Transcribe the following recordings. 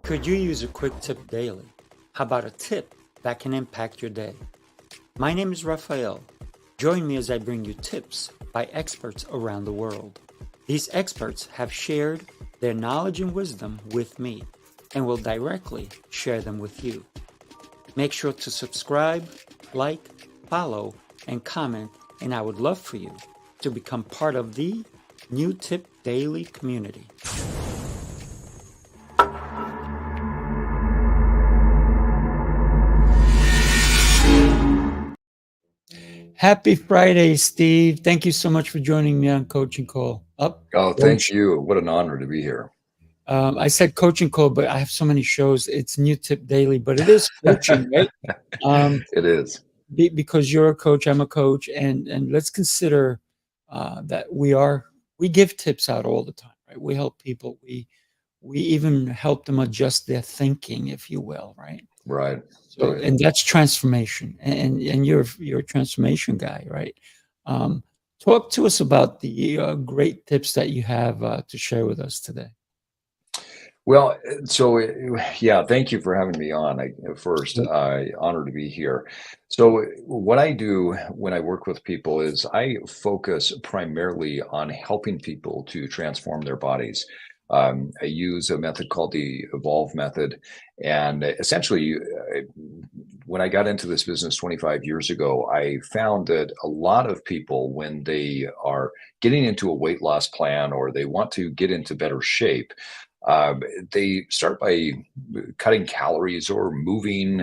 Could you use a quick tip daily? How about a tip that can impact your day? My name is Raphael. Join me as I bring you tips by experts around the world. These experts have shared their knowledge and wisdom with me and will directly share them with you. Make sure to subscribe, like, follow, and comment, and I would love for you to become part of the New Tip Daily community. Happy Friday, Steve. Thank you so much for joining me on Coaching Call. Oh, thank you. What an honor to be here. I said Coaching Call, but I have so many shows. It's New Tip Daily, but it is coaching, right? It is. Because you're a coach, I'm a coach, and let's consider that we give tips out all the time, right? We help people. We even help them adjust their thinking, if you will, right? Right. So, Right. and that's transformation, and you're a transformation guy, right? Um, Talk to us about the great tips that you have to share with us today. Well, yeah, thank you for having me on. First, Yep. honor to be here. So, what I do when I work with people is I focus primarily on helping people to transform their bodies. I use a method called the Evolve method, and essentially, when I got into this business 25 years ago, I found that a lot of people, when they are getting into a weight loss plan or they want to get into better shape, um, they start by cutting calories or moving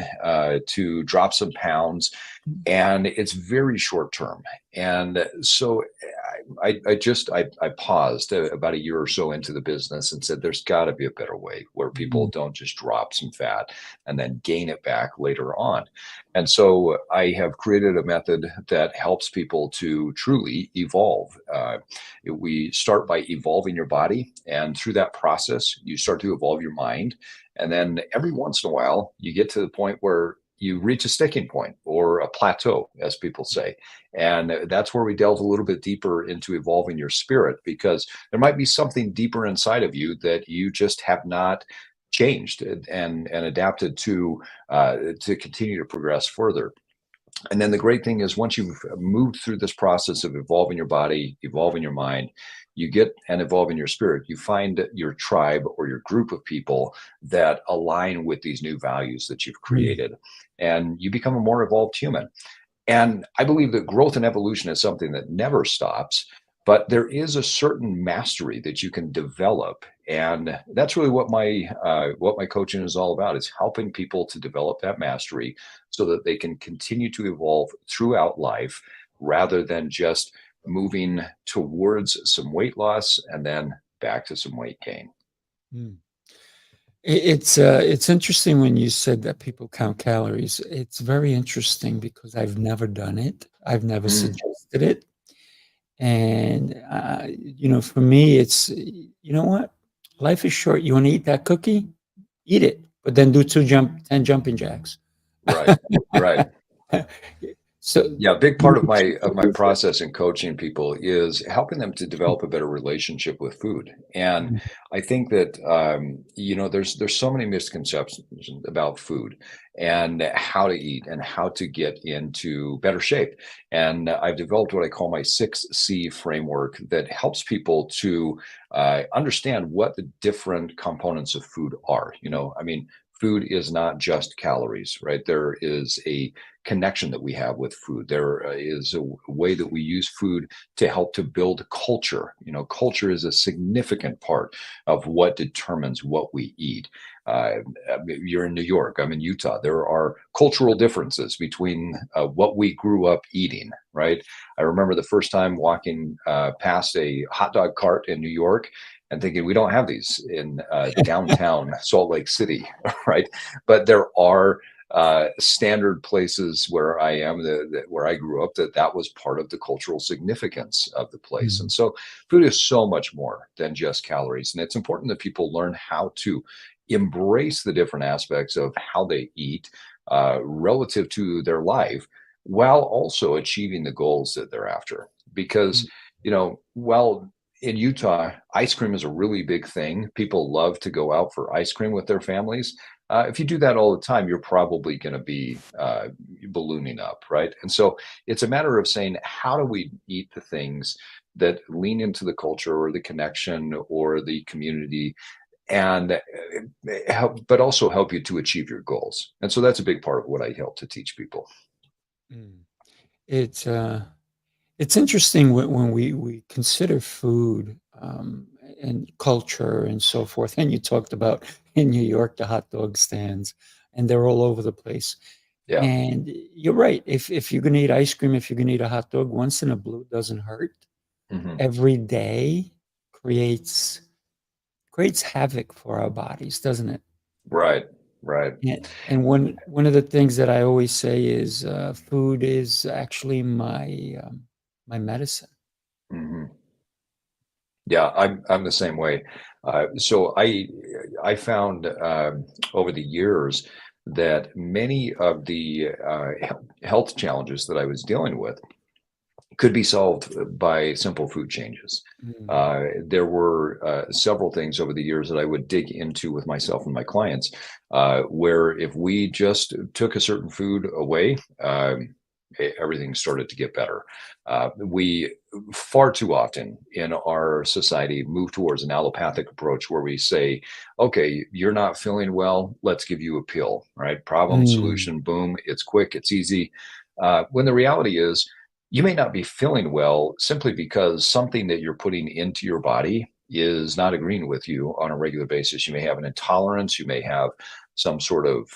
to drop some pounds, and it's very short term. And so I paused about a year or so into the business and said, there's got to be a better way where people Mm, don't just drop some fat and then gain it back later on. And so I have created a method that helps people to truly evolve. We start by evolving your body, and through that process, you start to evolve your mind. And then every once in a while, you get to the point where you reach a sticking point or a plateau, as people say. And that's where we delve a little bit deeper into evolving your spirit, because there might be something deeper inside of you that you just have not changed and adapted to continue to progress further. And then the great thing is, once you've moved through this process of evolving your body, evolving your mind, you get and evolve in your spirit. You find your tribe or your group of people that align with these new values that you've mm, created, and you become a more evolved human. And I believe that growth and evolution is something that never stops, but there is a certain mastery that you can develop. And that's really what my coaching is all about, is helping people to develop that mastery so that they can continue to evolve throughout life rather than just moving towards some weight loss and then back to some weight gain. mm. It's interesting when you said that people count calories. It's very interesting because I've never done it. I've never Mm. suggested it. And, for me, it's, you know what? Life is short. You want to eat that cookie? Eat it, but then do 10 jumping jacks. Right, right. So, Yeah, a big part of my process in coaching people is helping them to develop a better relationship with food. And I think that there's so many misconceptions about food and how to eat and how to get into better shape. And I've developed what I call my 6C framework that helps people to understand what the different components of food are. I mean, food is not just calories, right? There is a connection that we have with food. There is a way that we use food to help to build culture. Culture is a significant part of what determines what we eat. You're in New York, I'm in Utah. There are cultural differences between what we grew up eating, right? I remember the first time walking past a hot dog cart in New York and thinking, we don't have these in downtown Salt Lake City, right? But there are standard places where I am, where I grew up, that was part of the cultural significance of the place. Mhm. And so food is so much more than just calories. And it's important that people learn how to embrace the different aspects of how they eat relative to their life, while also achieving the goals that they're after. Because, while in Utah, ice cream is a really big thing. People love to go out for ice cream with their families. If you do that all the time, you're probably going to be ballooning up, right? And so it's a matter of saying, how do we eat the things that lean into the culture or the connection or the community and help, but also help you to achieve your goals. And so that's a big part of what I help to teach people. Mm. It's interesting when we consider food and culture and so forth. And you talked about in New York the hot dog stands, and they're all over the place. Yeah. And you're right. If you're going to eat ice cream, if you're going to eat a hot dog, once in a blue doesn't hurt. Hmm. Every day creates havoc for our bodies, doesn't it? Right. Right. And one of the things that I always say is food is actually my medicine. Hmm. Yeah, I'm the same way. So I found over the years that many of the health challenges that I was dealing with could be solved by simple food changes. Mm. There were several things over the years that I would dig into with myself and my clients, where if we just took a certain food away, everything started to get better. We far too often in our society move towards an allopathic approach where we say, okay, you're not feeling well, let's give you a pill, right? Problem, Mm. solution, boom, it's quick, it's easy. When the reality is, you may not be feeling well simply because something that you're putting into your body is not agreeing with you on a regular basis. You may have an intolerance, you may have some sort of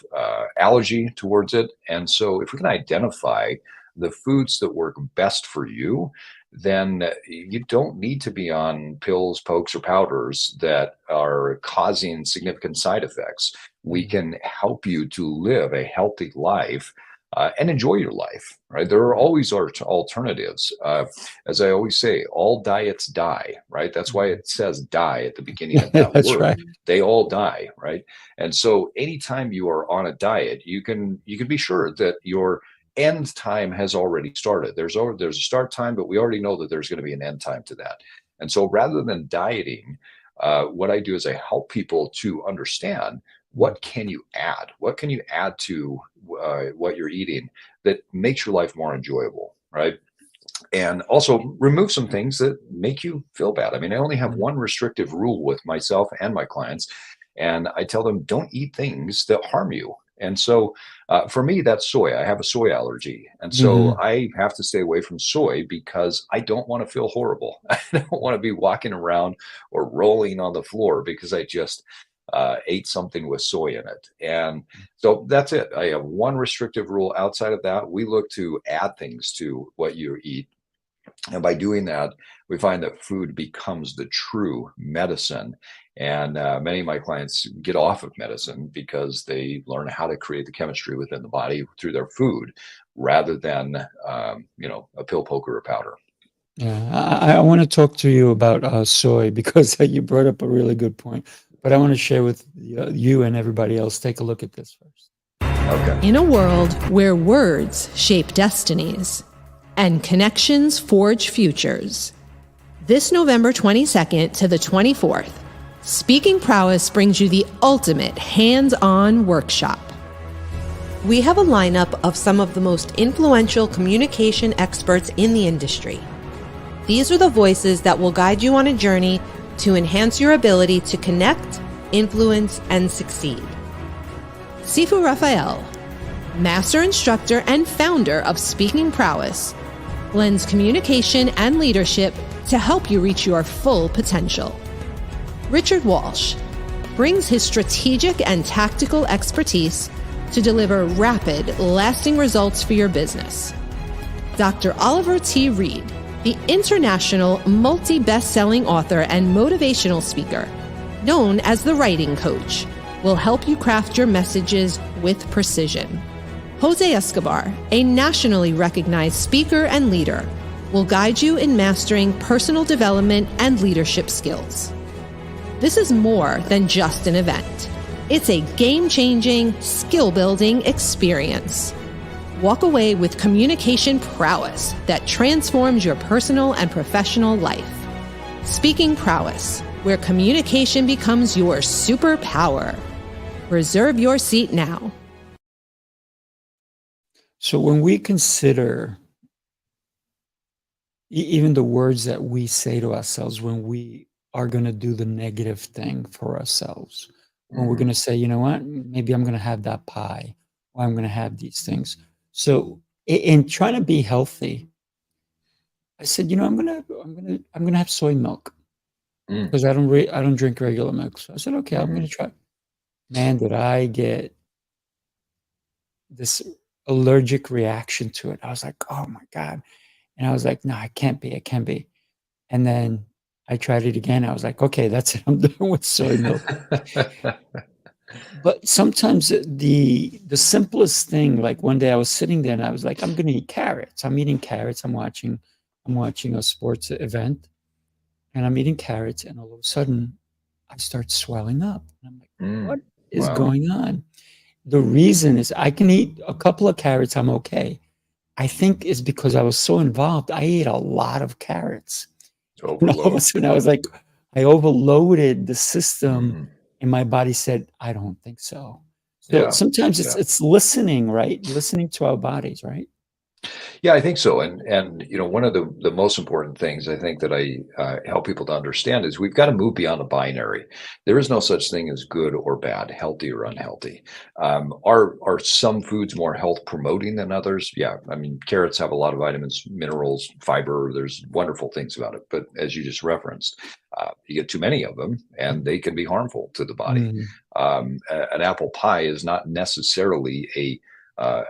allergy towards it. And so, if we can identify the foods that work best for you, then you don't need to be on pills, pokes, or powders that are causing significant side effects. We Mhm. can help you to live a healthy life and enjoy your life, right? There are Right. always alternatives. As I always say, all diets die, right? That's why Mhm. it says die at the beginning of that That's word. right. They all die, right? And so anytime you are on a diet, you can be sure that your end time has already started. There's a start time, but we already know that there's going to be an end time to that. And so rather than dieting, what I do is I help people to understand Mm. what can you add? What can you add to what you're eating that makes your life more enjoyable, right? And also remove some things that make you feel bad. I mean, I only have Mm. one restrictive rule with myself and my clients, and I tell them don't eat things that harm you. And so for me, that's soy. I have a soy allergy. And so Mhm. I have to stay away from soy because I don't want to feel horrible. I don't want to be walking around or rolling on the floor because I just ate something with soy in it. And so that's it. I have one restrictive rule. Outside of that, we look to add things to what you eat. And by doing that, we find that food becomes the true medicine. And many of my clients get off of medicine because they learn how to create the chemistry within the body through their food rather than, a pill, poke, or a powder. Yeah, I want to talk to you about soy because you brought up a really good point. But I want to share with you and everybody else. Take a look at this first. Okay. In a world where words shape destinies and connections forge futures, this November 22nd to the 24th, Speaking Prowess brings you the ultimate hands-on workshop. We have a lineup of some of the most influential communication experts in the industry. These are the voices that will guide you on a journey to enhance your ability to connect, influence, and succeed. Sifu Raphael, master instructor and founder of Speaking Prowess, blends communication and leadership to help you reach your full potential. Richard Walsh brings his strategic and tactical expertise to deliver rapid, lasting results for your business. Dr. Oliver T. Reed, the international multi-best-selling author and motivational speaker, known as the Writing Coach, will help you craft your messages with precision. Jose Escobar, a nationally recognized speaker and leader, will guide you in mastering personal development and leadership skills. This is more than just an event. It's a game-changing, skill-building experience. Walk away with communication prowess that transforms your personal and professional life. Speaking Prowess, where communication becomes your superpower. Reserve your seat now. So when we consider even the words that we say to ourselves when we are going to do the negative thing for ourselves, when we're going to say, you know what, maybe I'm going to have that pie, or I'm going to have these things. So in trying to be healthy, I said, you know, I'm gonna have soy milk because I don't drink regular milk. So I said, okay, I'm gonna try. Man, did I get this allergic reaction to it? I was like, oh my God. And I was like, no, it can't be. And then I tried it again. I was like, okay, that's it. I'm done with soy milk. But sometimes the simplest thing, like one day I was sitting there and I was like, I'm gonna eat carrots. I'm eating carrots. I'm watching a sports event and I'm eating carrots, and all of a sudden I start swelling up. And I'm like, what is Wow. going on? The reason is I can eat a couple of carrots, I'm okay. I think it's because I was so involved. I ate a lot of carrots. And all of a sudden I was like, I overloaded the system, and my body said, I don't think so. So sometimes it's listening, right? Listening to our bodies, right? Yeah, I think so. And you know, one of the most important things I think that I help people to understand is we've got to move beyond a binary. There is no such thing as good or bad, healthy or unhealthy. Are some foods more health promoting than others? Yeah, I mean, carrots have a lot of vitamins, minerals, fiber. There's wonderful things about it. But as you just referenced, you get too many of them, and they can be harmful to the body. An apple pie is not necessarily a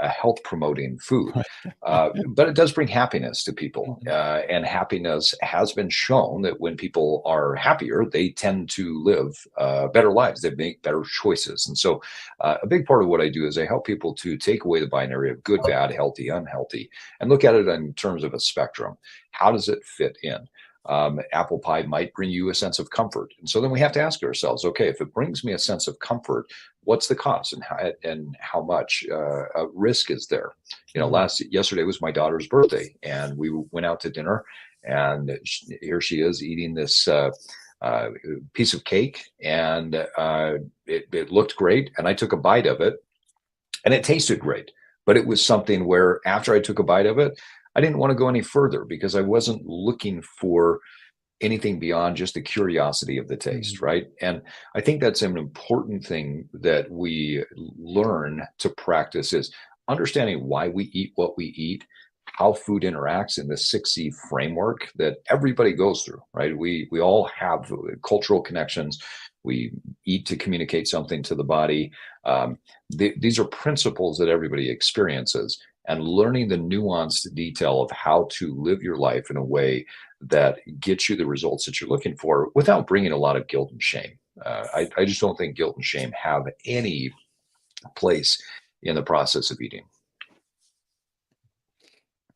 health promoting food. But it does bring happiness to people. And happiness has been shown that when people are happier, they tend to live better lives. They make better choices. And so a big part of what I do is I help people to take away the binary of good, bad, healthy, unhealthy, and look at it in terms of a spectrum. How does it fit in? Apple pie might bring you a sense of comfort. And so then we have to ask ourselves, okay, if it brings me a sense of comfort, what's the cost and how much risk is there? You know, yesterday was my daughter's birthday, and we went out to dinner, and here she is eating this piece of cake, and it looked great. And I took a bite of it, and it tasted great. But it was something where after I took a bite of it, I didn't want to go any further because I wasn't looking for anything beyond just the curiosity of the taste, right? And I think that's an important thing that we learn to practice is understanding why we eat what we eat, how food interacts in the 6C framework that everybody goes through, right? We all have cultural connections. We eat to communicate something to the body. These are principles that everybody experiences, and learning the nuanced detail of how to live your life in a way that gets you the results that you're looking for without bringing a lot of guilt and shame. I just don't think guilt and shame have any place in the process of eating.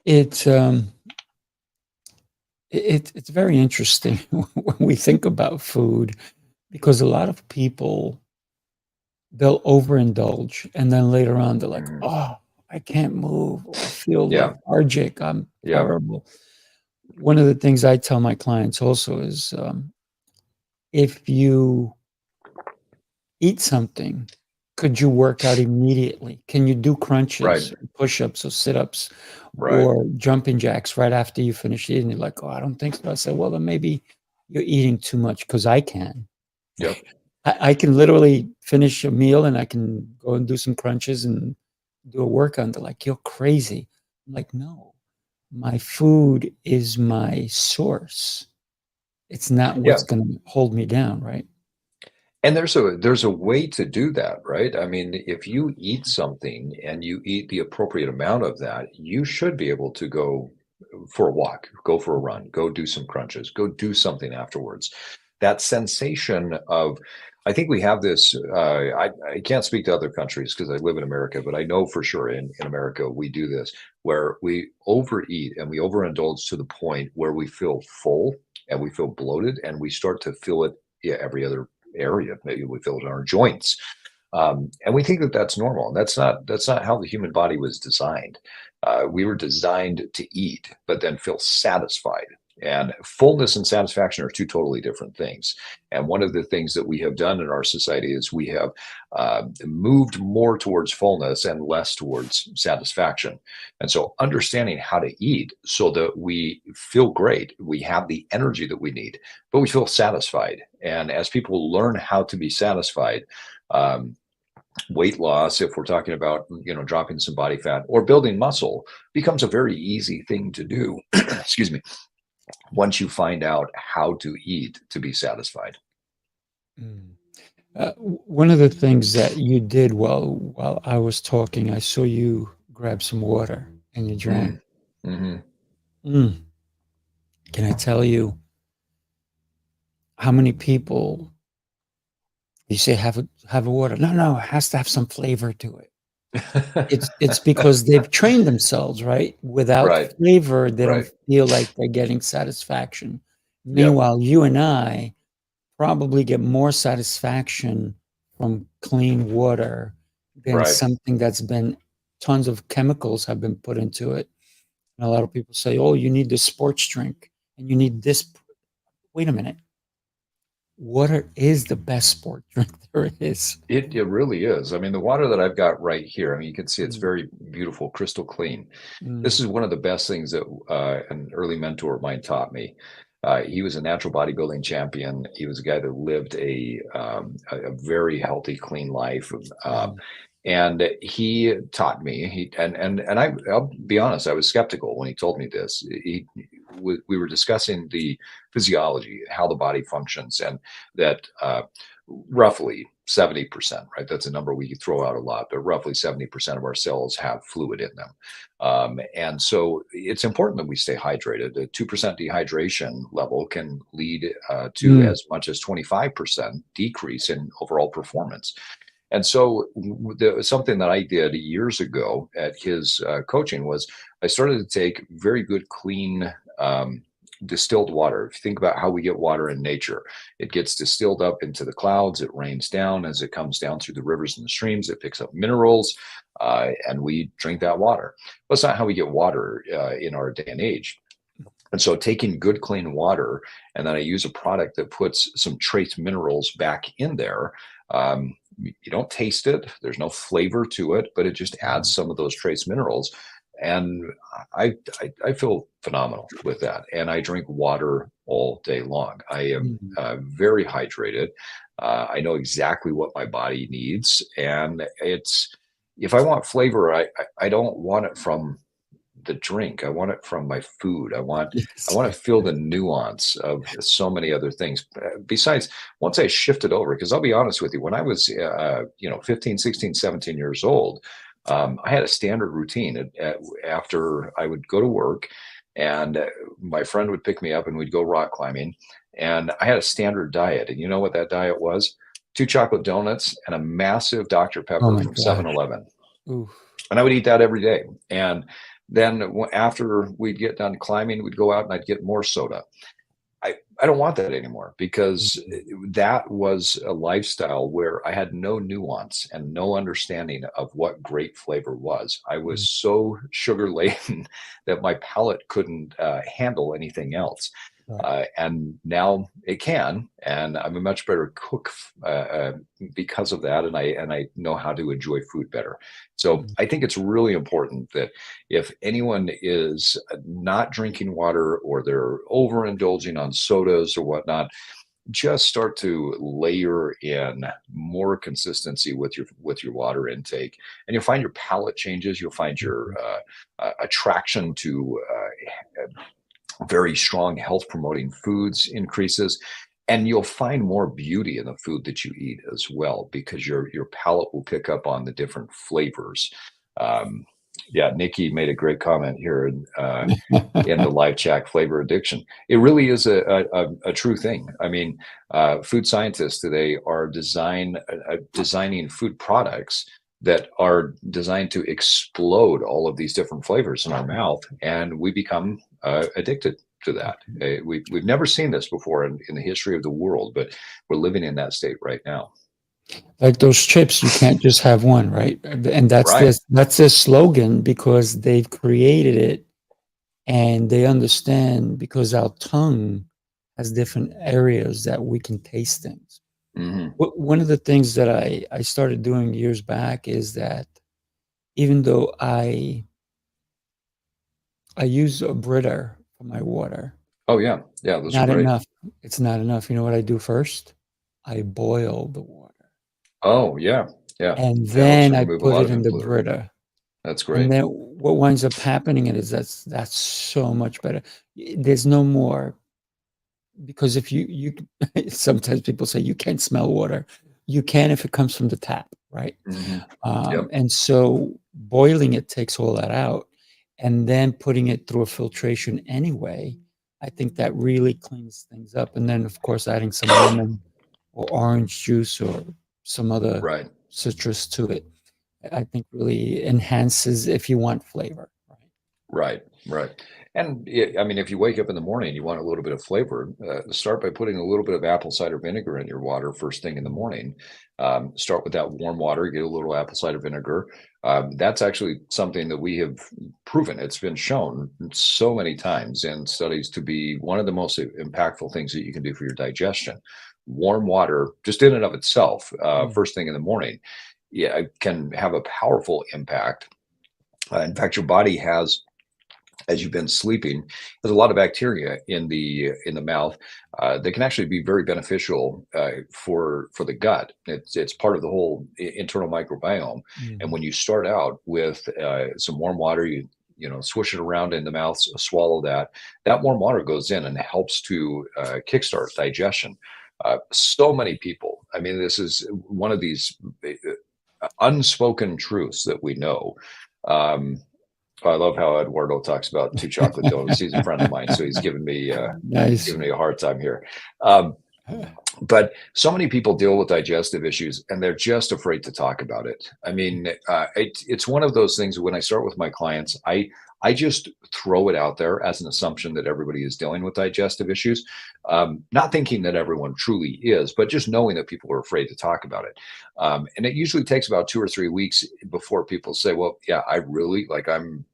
It's very interesting when we think about food, because a lot of people, they'll overindulge, and then later on they're like, oh, I can't move, or I feel lethargic, I'm terrible. One of the things I tell my clients also is, if you eat something, could you work out immediately? Can you do crunches, or push-ups, or sit-ups, or jumping jacks right after you finish eating? You're like, oh, I don't think so. I said, well, then maybe you're eating too much, because I can. Yep. I can literally finish a meal and I can go and do some crunches and do a workout. They're like, you're crazy. I'm like, no, my food is my source. It's not what's going to hold me down, right? And there's a way to do that, right? I mean, if you eat something and you eat the appropriate amount of that, you should be able to go for a walk, go for a run, go do some crunches, go do something afterwards. That sensation of, I think we have this, I can't speak to other countries because I live in America, but I know for sure in America, we do this where we overeat and we overindulge to the point where we feel full and we feel bloated, and we start to feel it every other area. Maybe we feel it in our joints. And we think that that's normal. That's not how the human body was designed. We were designed to eat, but then feel satisfied. And fullness and satisfaction are two totally different things. And one of the things that we have done in our society is we have moved more towards fullness and less towards satisfaction. And so understanding how to eat so that we feel great, we have the energy that we need, but we feel satisfied. And as people learn how to be satisfied, weight loss, if we're talking about, dropping some body fat or building muscle, becomes a very easy thing to do. Excuse me. Once you find out how to eat to be satisfied. One of the things that you did while I was talking, I saw you grab some water and you drank. Mm-hmm. Can I tell you how many people you say have a water? No, it has to have some flavor to it. It's because they've trained themselves, right? Without Right. flavor, they Right. don't feel like they're getting satisfaction. Yep. Meanwhile, you and I probably get more satisfaction from clean water than Right. something that's been tons of chemicals have been put into it. And a lot of people say, oh, you need this sports drink and you need this. Wait a minute. Water is the best sport drink there is. It really is. I mean, the water that I've got right here, I mean, you can see it's very beautiful, crystal clean. This is one of the best things that an early mentor of mine taught me. He was a natural bodybuilding champion. He was a guy that lived a very healthy, clean life. And he taught me, I'll be honest, I was skeptical when he told me this. We were discussing the physiology, how the body functions, and that roughly 70%, right? That's a number we could throw out a lot, but roughly 70% of our cells have fluid in them. And so it's important that we stay hydrated. A 2% dehydration level can lead to as much as 25% decrease in overall performance. And so something that I did years ago at his coaching was I started to take very good, clean, distilled water. If you think about how we get water in nature, it gets distilled up into the clouds, it rains down. As it comes down through the rivers and the streams, it picks up minerals, and we drink that water. But that's not how we get water in our day and age. And so taking good, clean water, and then I use a product that puts some trace minerals back in there. You don't taste it. There's no flavor to it, but it just adds some of those trace minerals. And I feel phenomenal with that. And I drink water all day long. I am very hydrated. I know exactly what my body needs. And if I want flavor, I don't want it from the drink. I want it from my food. I want to feel the nuance of so many other things. Besides, once I shifted over, because I'll be honest with you, when I was 15, 16, 17 years old, I had a standard routine after I would go to work, and my friend would pick me up and we'd go rock climbing. And I had a standard diet. And you know what that diet was? 2 chocolate donuts and a massive Dr. Pepper from 7-Eleven. And I would eat that every day. And then after we'd get done climbing, we'd go out and I'd get more soda. I don't want that anymore, because that was a lifestyle where I had no nuance and no understanding of what great flavor was. I was so sugar laden that my palate couldn't handle anything else. And now it can, and I'm a much better cook because of that, and I know how to enjoy food better. So I think it's really important that if anyone is not drinking water or they're overindulging on sodas or whatnot, just start to layer in more consistency with your water intake, and you'll find your palate changes. You'll find your attraction to very strong health promoting foods increases, and you'll find more beauty in the food that you eat as well, because your palate will pick up on the different flavors. Nikki made a great comment here in the live chat, flavor addiction. It really is a true thing. I mean, food scientists today are designing food products that are designed to explode all of these different flavors in our mouth, and we become addicted to that. We've never seen this before in the history of the world, but we're living in that state right now. Like those chips, you can't just have one, right? And that's Right. their slogan, because they've created it and they understand because our tongue has different areas that we can taste things. Hmm. One of the things that I started doing years back is that even though I use a Brita for my water, Oh yeah, yeah, those are not great. enough. It's not enough. You know what I do first? I boil the water, Oh yeah, yeah. and That helps then to I remove a put lot it of in the influence. Brita. That's And great. then what winds up happening is that's so much better. There's no more because if you sometimes people say you can't smell water. You can if it comes from the tap, right? Hmm. Yep. And so boiling it takes all that out, and then putting it through a filtration anyway. I think that really cleans things up. And then, of course, adding some lemon or orange juice or some other Right. citrus to it, I think really enhances if you want flavor. Right. Right, right. And I mean, if you wake up in the morning, you want a little bit of flavor, start by putting a little bit of apple cider vinegar in your water first thing in the Mm. morning. Start with that warm water, get a little apple cider vinegar. That's actually something that we have proven. It's been shown so many times in studies to be one of the most impactful things that you can do for your digestion. Warm water, just in and of itself, Mm. first thing in the morning, yeah, it can have a powerful impact. In fact, your body has, as you've been sleeping, there's a lot of bacteria in the mouth that can actually be very beneficial for the gut. It's part of the whole internal microbiome. And Mhm. when you start out with some warm water, you know, swish it around in the mouth, swallow that. That warm water goes in and helps to kickstart digestion. So many people. I mean, this is one of these unspoken truths that we know. Um, I love how Eduardo talks about two chocolate donuts. He's a friend of mine, so he's Nice. giving me a hard time here. Um, but so many people deal with digestive issues, and they're just afraid to talk about it. I mean, it's one of those things. When I start with my clients, I just throw it out there as an assumption that everybody is dealing with digestive issues, not thinking that everyone truly is, but just knowing that people are afraid to talk about it. And it usually takes about 2 or 3 weeks before people say, "Well, yeah, I really like I'm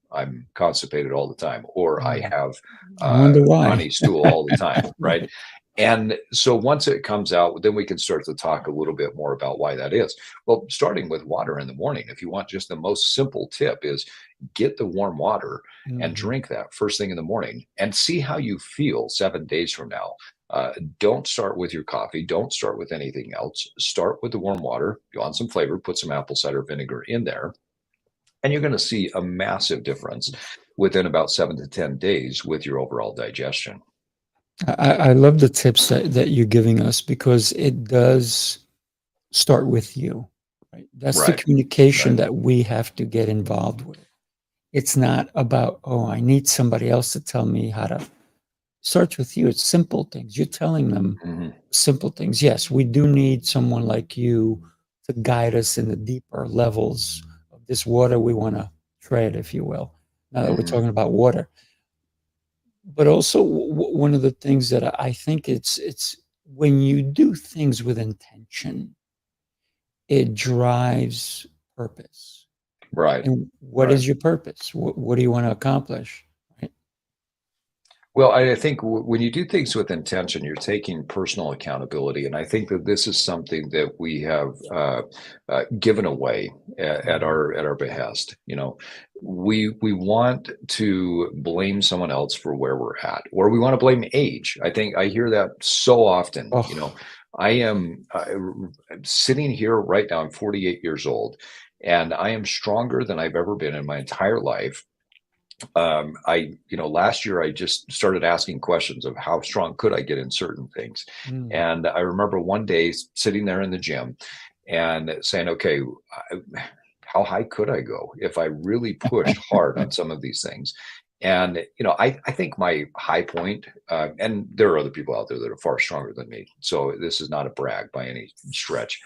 constipated all the time, or I Mm. have I wonder runny why. stool all the time," right? And so once it comes out, then we can start to talk a little bit more about why that is. Well, starting with water in the morning, if you want just the most simple tip is get the warm water and Mhm. drink that first thing in the morning and see how you feel 7 days from now. Don't start with your coffee. Don't start with anything else. Start with the warm water. You want some flavor, put some apple cider vinegar in there, and you're going to see a massive difference within about 7 to 10 days with your overall digestion. I love the tips that you're giving us because it does start with you, right? That's the Right. communication Right. that we have to get involved with. It's not about, oh, I need somebody else to tell me how to. Starts with you. It's simple things. You're telling them Mhm. simple things. Yes, we do need someone like you to guide us in the deeper levels of this water we want to tread, if you will. Now that we're Mhm. talking about water, but also one of the things that I think it's when you do things with intention, it drives purpose. Right. And what Right. is your purpose? What do you want to accomplish? Right? Well, I think when you do things with intention, you're taking personal accountability, and I think that this is something that we have given away Mhm. at our behest. You know, we want to blame someone else for where we're at, or we want to blame age. I think I hear that so often. You know, Oh, I am I'm sitting here right now. I'm 48 years old, and I am stronger than I've ever been in my entire life. You know, last year I just started asking questions of how strong could I get in certain things. mm. And I remember one day sitting there in the gym and saying, okay, how high could I go if I really pushed hard on some of these things? And, you know, I think my high point, and there are other people out there that are far stronger than me. So this is not a brag by any stretch.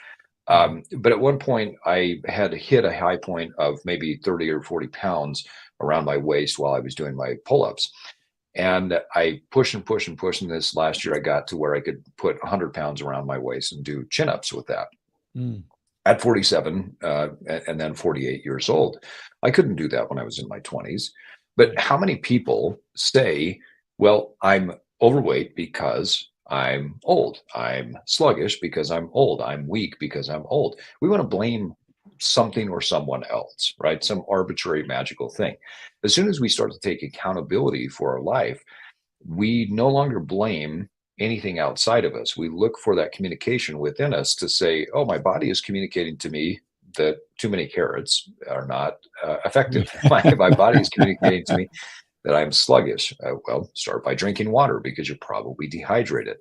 Mm. But at one point, I had hit a high point of maybe 30 or 40 pounds around my waist while I was doing my pull ups. And I push and push and push. And this last year, I got to where I could put 100 pounds around my waist and do chin ups with that Mm. at 47 and then 48 years old. I couldn't do that when I was in my 20s. But how many people say, well, I'm overweight because I'm old. I'm sluggish because I'm old. I'm weak because I'm old. We want to blame something or someone else, right? Some arbitrary magical thing. As soon as we start to take accountability for our life, we no longer blame anything outside of us. We look for that communication within us to say, oh, my body is communicating to me that too many carrots are not effective. My body is communicating to me that I'm sluggish. Well, start by drinking water because you're probably dehydrated.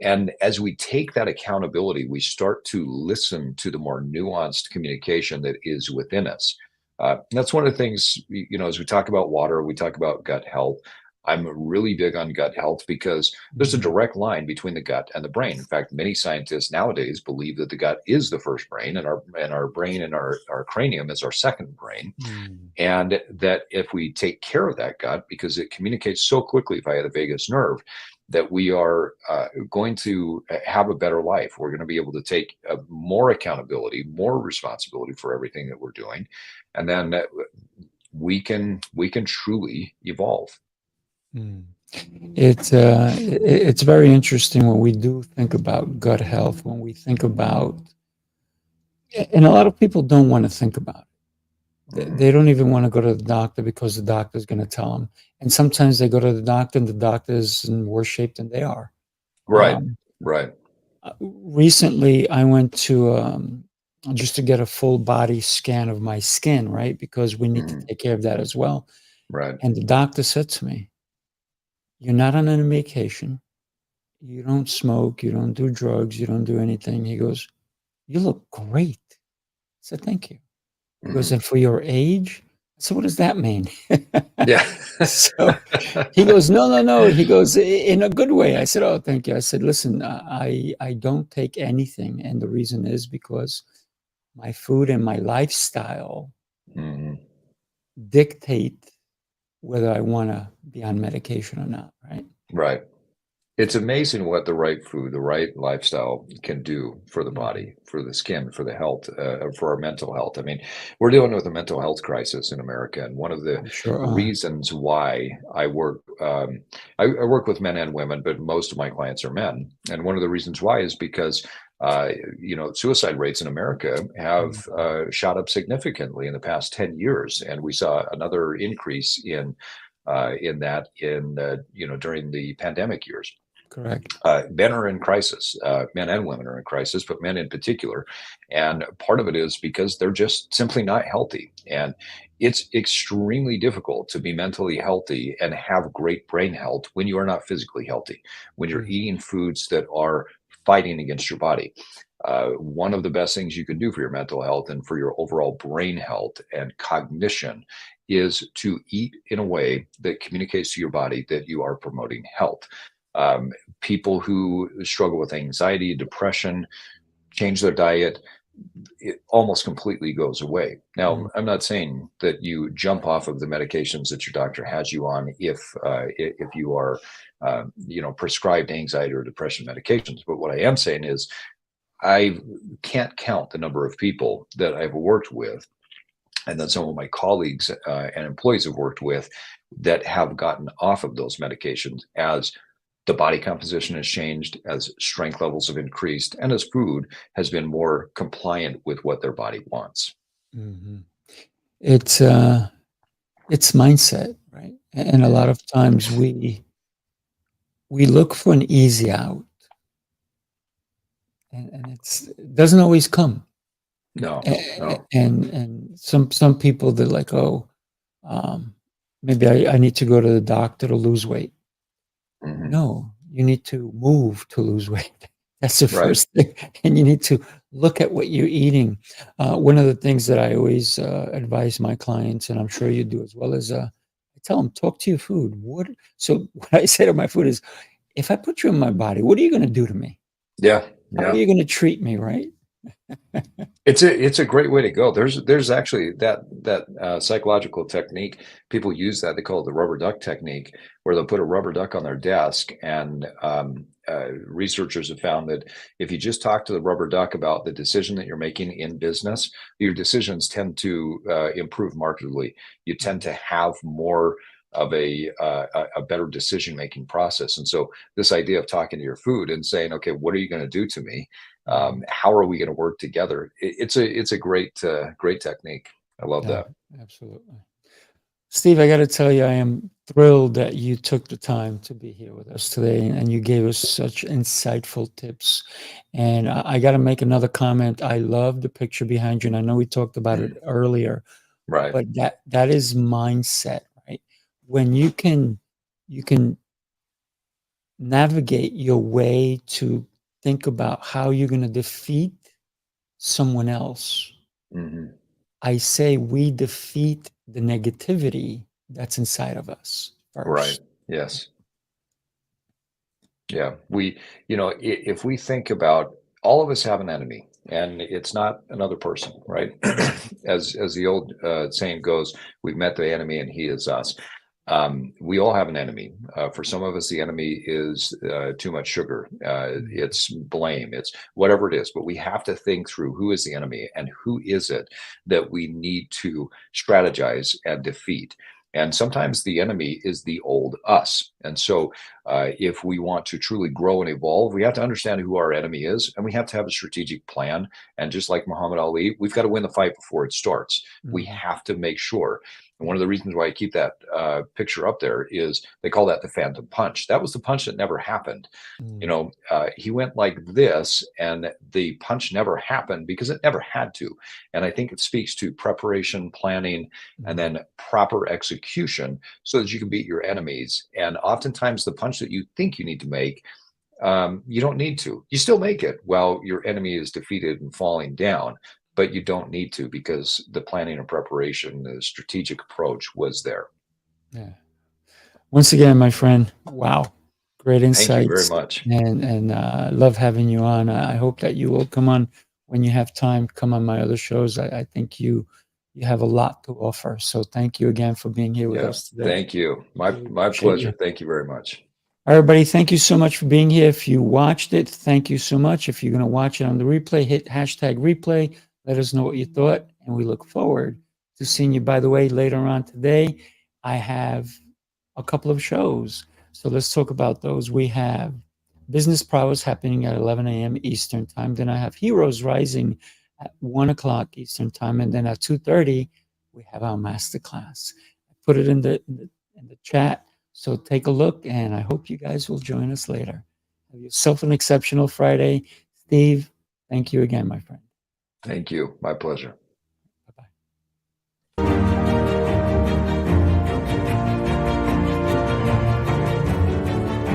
And as we take that accountability, we start to listen to the more nuanced communication that is within us. That's one of the things, as we talk about water, we talk about gut health. I'm really big on gut health because there's a direct line between the gut and the brain. In fact, many scientists nowadays believe that the gut is the first brain, and our brain and our cranium is our second brain. And that if we take care of that gut, because it communicates so quickly via the vagus nerve, that we are going to have a better life. We're going to be able to take more accountability, more responsibility for everything that we're doing, and then we can truly evolve. It's very interesting when we do think about gut health, when we think about, and a lot of people don't want to think about it. They don't even want to go to the doctor because the doctor's going to tell them. And sometimes they go to the doctor and the doctor is in worse shape than they are. Right, right. Recently, I went to just to get a full body scan of my skin, right? Because we need to take care of that as well. Right. And the doctor said to me, "You're not on any medication. You don't smoke. You don't do drugs. You don't do anything." He goes, "You look great." I said, "Thank you." He goes, "And for your age?" I said, "What does that mean?" Yeah. So he goes, no. He goes, "In a good way." I said, "Oh, thank you." I said, "Listen, I don't take anything. And the reason is because my food and my lifestyle dictate whether I want to be on medication or not." Right. Right. It's amazing what the right food, the right lifestyle can do for the body, for the skin, for the health, for our mental health. I mean, we're dealing with a mental health crisis in America, and one of the Sure. reasons why I work, I work with men and women, but most of my clients are men. And one of the reasons why is because suicide rates in America have shot up significantly in the past 10 years, and we saw another increase in that during the pandemic years. Correct. Men are in crisis. Men and women are in crisis, but men in particular. And part of it is because they're just simply not healthy. And it's extremely difficult to be mentally healthy and have great brain health when you are not physically healthy, when you're eating foods that are fighting against your body. One of the best things you can do for your mental health and for your overall brain health and cognition is to eat in a way that communicates to your body that you are promoting health. People who struggle with anxiety, depression, change their diet, it almost completely goes away. Now, I'm not saying that you jump off of the medications that your doctor has you on if you are, prescribed anxiety or depression medications. But what I am saying is I can't count the number of people that I've worked with and that some of my colleagues and employees have worked with that have gotten off of those medications as the body composition has changed, as strength levels have increased, and as food has been more compliant with what their body wants. It's mindset, right? And a lot of times we look for an easy out, and it doesn't always come. No. And some people, they're like, "Oh, maybe I need to go to the doctor to lose weight." No, you need to move to lose weight. That's the first thing. And you need to look at what you're eating. One of the things that I always advise my clients, and I'm sure you do as well, is I tell them, talk to your food. So what I say to my food is, if I put you in my body, what are you going to do to me? Yeah. How are you going to treat me, right? It's a great way to go. There's actually that psychological technique. People use that. They call it the rubber duck technique, where they'll put a rubber duck on their desk. And researchers have found that if you just talk to the rubber duck about the decision that you're making in business, your decisions tend to improve markedly. You tend to have more of a better decision making process. And so this idea of talking to your food and saying, okay, what are you going to do to me? How are we going to work together? It's a great great technique. I love Yeah, that. absolutely. Steve, I got to tell you, I am thrilled that you took the time to be here with us today and you gave us such insightful tips. And I got to make another comment. I love the picture behind you, and I know we talked about it earlier, Right. but that is mindset, right? When you can navigate your way to think about how you're going to defeat someone else. Hmm. I say we defeat the negativity that's inside of us Right. first. Yes. Yeah. If we think about, all of us have an enemy, and it's not another person, right? As the old saying goes, we've met the enemy and he is us. We all have an enemy. For some of us, the enemy is too much sugar. It's blame. It's whatever it is. But we have to think through, who is the enemy and who is it that we need to strategize and defeat. And sometimes the enemy is the old us. And so, if we want to truly grow and evolve, we have to understand who our enemy is, and we have to have a strategic plan. And just like Muhammad Ali, we've got to win the fight before it starts. We Mhm. have to make sure. And one of the reasons why I keep that picture up there is they call that the phantom punch. That was the punch that never happened. Mm. He went like this, and the punch never happened because it never had to. And I think it speaks to preparation, planning, and then proper execution so that you can beat your enemies. And oftentimes, the punch that you think you need to make, you don't need to. You still make it while your enemy is defeated and falling down, but you don't need to, because the planning and preparation, the strategic approach was there. Yeah. Once again, my friend, wow, great Thank you very insights, much. and love having you on. I hope that you will come on when you have time. Come on my other shows. I think you have a lot to offer. So thank you again for being here with Yeah. us today. Thank you. Really My appreciate you. pleasure. Thank you very much. Everybody, thank you so much for being here. If you watched it, thank you so much. If you're going to watch it on the replay, hit hashtag replay. Let us know what you thought, and we look forward to seeing you. By the way, later on today, I have a couple of shows. So let's talk about those. We have Business Prowess happening at 11 a.m. Eastern Time. Then I have Heroes Rising at 1 o'clock Eastern Time. And then at 2:30, we have our masterclass. I put it in the chat. So take a look, and I hope you guys will join us later. Have yourself an exceptional Friday. Steve, thank you again, my friend. Thank you. My pleasure.